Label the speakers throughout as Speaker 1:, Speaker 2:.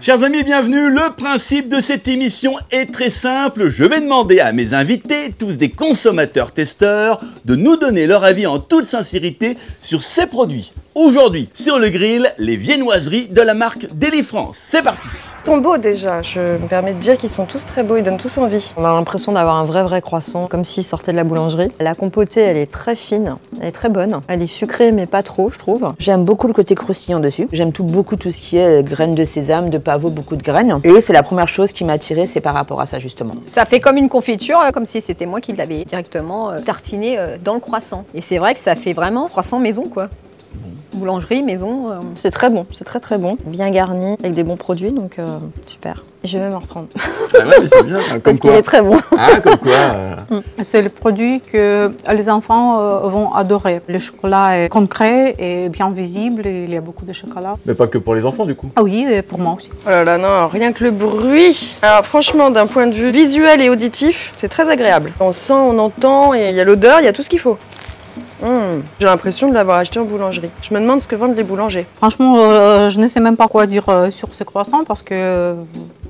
Speaker 1: Chers amis, bienvenue. Le principe de cette émission est très simple. Je vais demander à mes invités, tous des consommateurs testeurs, de nous donner leur avis en toute sincérité sur ces produits. Aujourd'hui, sur le grill, les viennoiseries de la marque Deli-France. C'est parti.
Speaker 2: Ils sont beaux déjà, je me permets de dire qu'ils sont tous très beaux, ils donnent tous envie.
Speaker 3: On a l'impression d'avoir un vrai croissant, comme s'il sortait de la boulangerie. La compotée, elle est très fine, elle est très bonne. Elle est sucrée, mais pas trop, je trouve.
Speaker 4: J'aime beaucoup le côté croustillant dessus. J'aime beaucoup tout ce qui est graines de sésame, de pavot, beaucoup de graines. Et c'est la première chose qui m'a attirée, c'est par rapport à ça justement.
Speaker 5: Ça fait comme une confiture, comme si c'était moi qui l'avais directement tartiné dans le croissant. Et c'est vrai que ça fait vraiment croissant maison, quoi. Boulangerie, maison.
Speaker 3: C'est très bon, c'est très bon. Bien garni, avec des bons produits, donc super. Je vais même en reprendre.
Speaker 1: Ah ouais, mais c'est bien.
Speaker 3: Parce qu'il est très bon.
Speaker 1: Ah, comme quoi.
Speaker 6: C'est le produit que les enfants vont adorer. Le chocolat est concret et bien visible, et il y a beaucoup de chocolat.
Speaker 1: Mais pas que pour les enfants, du coup.
Speaker 6: Ah oui, et pour moi aussi.
Speaker 2: Oh là là, non, rien que le bruit. Alors franchement, d'un point de vue visuel et auditif, c'est très agréable. On sent, on entend, et il y a l'odeur, il y a tout ce qu'il faut. J'ai l'impression de l'avoir acheté en boulangerie. Je me demande ce que vendent les boulangers.
Speaker 6: Franchement, je ne sais même pas quoi dire sur ce croissant parce que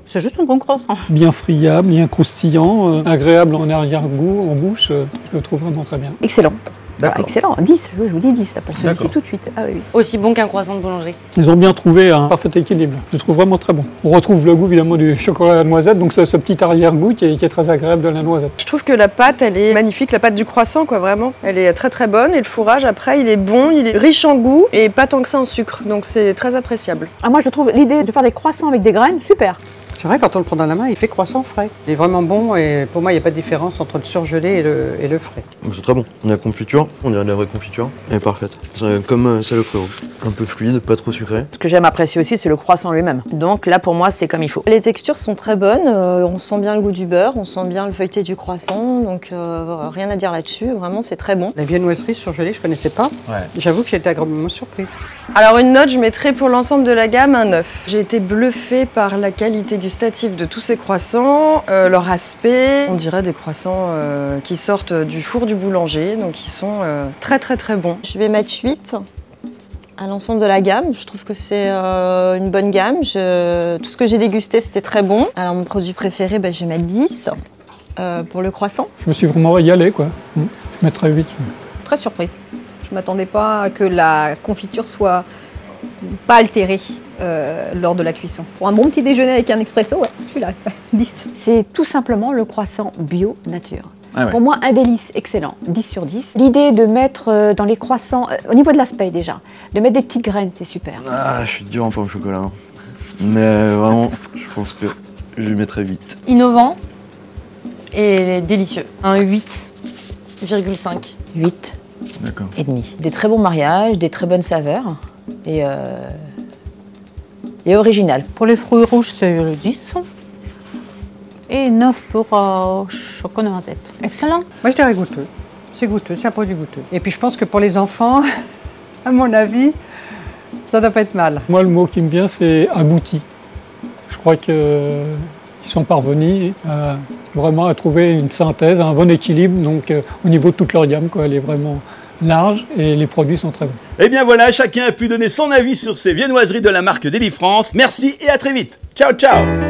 Speaker 6: c'est juste un bon croissant.
Speaker 7: Bien friable, bien croustillant, agréable en arrière-goût, en bouche, je le trouve vraiment très bien.
Speaker 4: Excellent.
Speaker 1: D'accord.
Speaker 4: Excellent, 10, je vous dis 10 pour celui-ci tout de suite. Ah oui.
Speaker 8: Aussi bon qu'un croissant de boulangerie.
Speaker 7: Ils ont bien trouvé un parfait équilibre, je le trouve vraiment très bon. On retrouve le goût évidemment du chocolat à la noisette, donc ce petit arrière-goût qui est très agréable de la noisette.
Speaker 2: Je trouve que la pâte, elle est magnifique, la pâte du croissant, quoi, vraiment. Elle est très bonne et le fourrage, après, il est bon, il est riche en goût et pas tant que ça en sucre, donc c'est très appréciable.
Speaker 4: Ah, moi je trouve l'idée de faire des croissants avec des graines, super.
Speaker 9: C'est vrai, quand on le prend dans la main, il fait croissant frais. Il est vraiment bon et pour moi, il n'y a pas de différence entre le surgelé et le frais.
Speaker 10: C'est très bon. On a la confiture, on dirait de la vraie confiture. Elle est parfaite. C'est comme celle au frérot. Un peu fluide, pas trop sucré.
Speaker 4: Ce que j'aime apprécier aussi, c'est le croissant lui-même. Donc là, pour moi, c'est comme il faut.
Speaker 3: Les textures sont très bonnes, on sent bien le goût du beurre, on sent bien le feuilleté du croissant, donc rien à dire là-dessus, vraiment c'est très bon.
Speaker 9: La viennoiserie surgelée, je ne connaissais pas. Ouais. J'avoue que j'ai été agréablement surprise.
Speaker 2: Alors une note, je mettrais pour l'ensemble de la gamme un 9. J'ai été bluffée par la qualité gustative de tous ces croissants, leur aspect. On dirait des croissants qui sortent du four du boulanger, donc ils sont très bons.
Speaker 3: Je vais mettre 8 à l'ensemble de la gamme. Je trouve que c'est une bonne gamme. Tout ce que j'ai dégusté, c'était très bon. Alors mon produit préféré, je vais mettre 10 pour le croissant.
Speaker 7: Je me suis vraiment régalé, quoi. Je mettrais 8.
Speaker 5: Très surprise. Je ne m'attendais pas à que la confiture soit pas altérée lors de la cuisson. Pour un bon petit déjeuner avec un expresso, ouais, je suis là, 10.
Speaker 4: C'est tout simplement le croissant bio nature.
Speaker 1: Ah ouais.
Speaker 4: Pour moi, un délice excellent, 10 sur 10. L'idée de mettre dans les croissants, au niveau de l'aspect déjà, de mettre des petites graines, c'est super.
Speaker 10: Ah, je suis dur en pomme au chocolat. Hein. Mais vraiment, je pense que je lui mettrais 8.
Speaker 8: Innovant et délicieux. Un 8,5.
Speaker 4: 8
Speaker 1: D'accord.
Speaker 4: et demi. Des très bons mariages, des très bonnes saveurs et original.
Speaker 6: Pour les fruits rouges, c'est le 10. Et 9 pour chocolat noisette. Excellent.
Speaker 9: Moi, je dirais goûteux. C'est goûteux, c'est un produit goûteux. Et puis, je pense que pour les enfants, à mon avis, ça ne doit pas être mal.
Speaker 7: Moi, le mot qui me vient, c'est abouti. Je crois qu'ils sont parvenus vraiment à trouver une synthèse, un bon équilibre, donc au niveau de toute leur gamme, quoi. Elle est vraiment large et les produits sont très bons.
Speaker 1: Et bien voilà, chacun a pu donner son avis sur ces viennoiseries de la marque Deli-France. Merci et à très vite. Ciao, ciao.